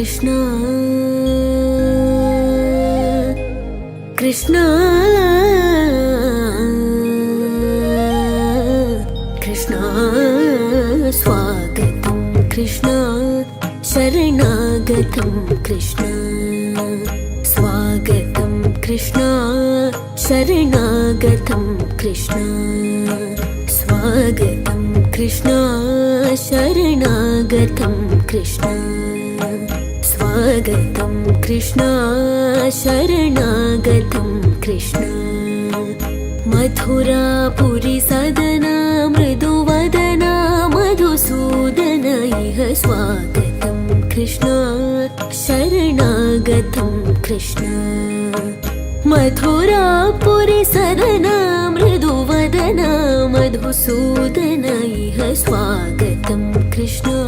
कृष्ण कृष्ण कृष्ण स्वागतं कृष्ण शरणागतं कृष्ण स्वागतं कृष्ण शरणागतं कृष्ण स्वागतं कृष्ण शरणागतं कृष्ण स्वागतं कृष्ण शरणागतं कृष्ण मथुरापुरी सदना मृदुवदना मधुसूदन इह स्वागतं कृष्ण शरणागतं कृष्ण मथुरापुरी सदना मृदुवदना मधुसूदन इह स्वागतं कृष्ण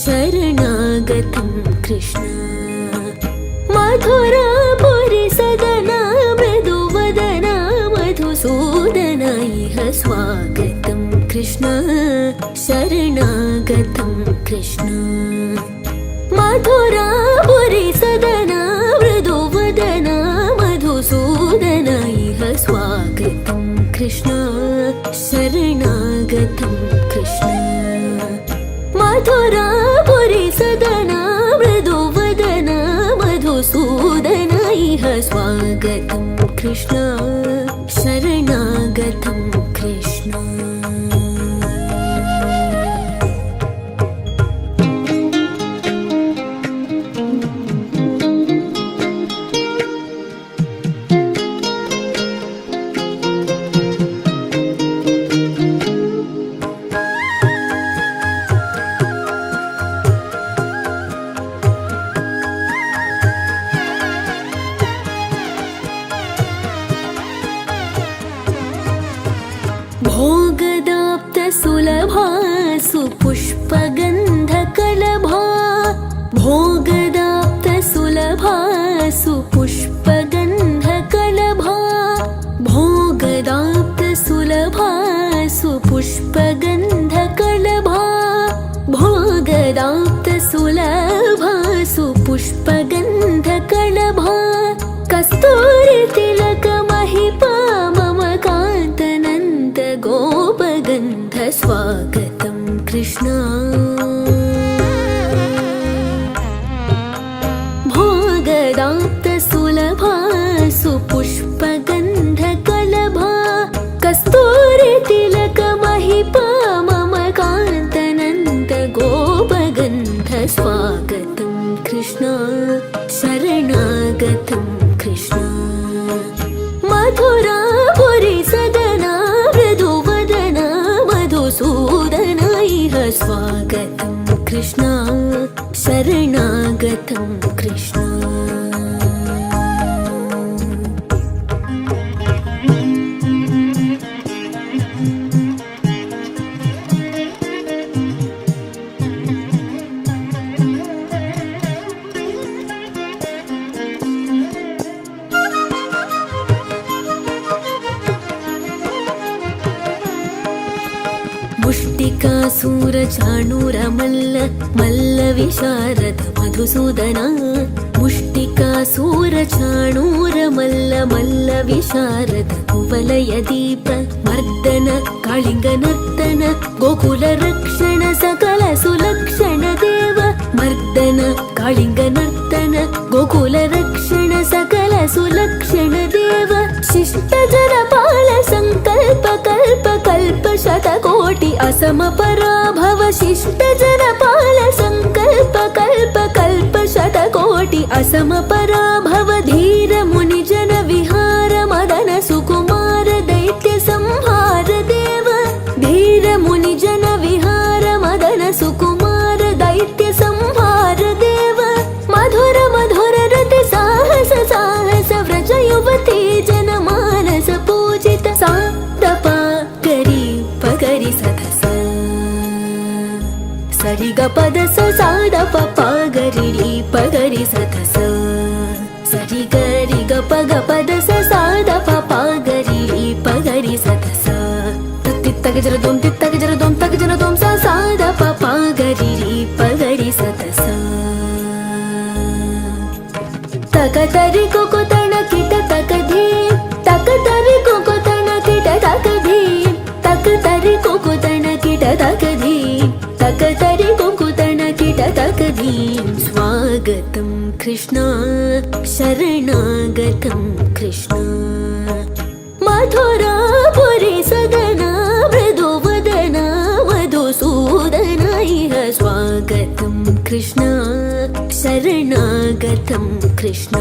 शरणागतं कृष्ण मथुरापुरी सदना मृदुवदना मधुसूदन इह स्वागतं कृष्ण शरणागतं कृष्ण मथुरापुरी सदना मृदुवदना मधुसूदन इह स्वागतं कृष्ण शरणागतं कृष्ण मथुरापुरी सदना मृदुवदना मधुसूदन इह स्वागतं कृष्ण शरणागतं कृष्ण भोगदाप्त सुलभा सुपुष्पगन्धकलभा भोगदाप्त सुलभा सुपुष्पगन्धकलभा भोगदाप्त सुलभा सुपुष्पगन्धकलभा भोगदाप्त सुलभा सुपुष्पगन्धकलभा कस्तूरी तिलक महिपा मम कान्तनन्द गोपगन्ध स्वागतं कृष्ण भोगदाप्त सुलभा सुपुष्पगन्धकलभा कस्तूरी तिलक महिपा मम कान्तनन्द गोपगन्ध स्वागतं कृष्ण शरणागतं कृष्ण मथुरापुरी सदना मृदुवदना मधुसूदन इह स्वागतं कृष्ण शरणागतं कृष्ण मुष्टिकासूरचाणूरमल्ल मल्लविशारद मधुसूदन मुष्टिकासूरचाणूरमल्ल मल्लविशारद कुवलयदीप मर्दन कालिङ्गनर्तन गोकुलरक्षण सकल सुलक्षण देव मर्दन कालिङ्गनर्तन गोकुलरक्षण सकल सुलक्षण देव शिष्टजनपाल संकल्प कल्प कल्प शतकोटि असम पराभव शिष्टजनपाल संकल्प कल्प कल्प शतकोटि असम पराभव धीर मुनिजन विहार मदन सुकुमार दैत्य संहार देव धीर मुनिजन विहार मदन सुकुमार दैत्य संहार देव मधुर मधुर रति साहस साहस व्रज युवती जन मानस पूजित सादपा करी पगरी सधस सरि ग पद स साद प गरि पगरि सधस सरि गरि ग पद स साद प गरि पगरि सधस तक जर दोम सा साद प गरि पगरि सधस ತಕತರಿ ಕುಕುತನ ಕಿಟ ತಕಧಿ ತಕತರಿ ಕುಕುತನ ಕಿಟ ತಕಧಿ ತಕತರಿ ಕುಕುತನ ಕಿಟ ತಕಧಿ ತಕತರಿ ಕುಕುತನ ಕಿಟ ತಕಧಿ ಸ್ವಾಗತಂ ಕೃಷ್ಣ ಶರಣಾಗತಂ ಕೃಷ್ಣ ಮಥುರಾಪುರಿ ಸದನ ಮೃದುವದನ ಮಧುಸೂದನ ಇಹ ಸ್ವಾಗತಂ ಕೃಷ್ಣ ಶರಣಾಗತಂ ಕೃಷ್ಣ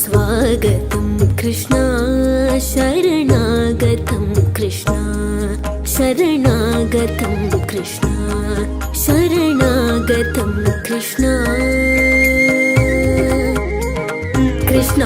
ಸ್ವಾಗತಂ ಕೃಷ್ಣ ಶರಣಾಗತಂ ಕೃಷ್ಣ ಶರಣಾಗತಂ ಕೃಷ್ಣ ಶರಣಾಗತಂ ಕೃಷ್ಣ ಕೃಷ್ಣ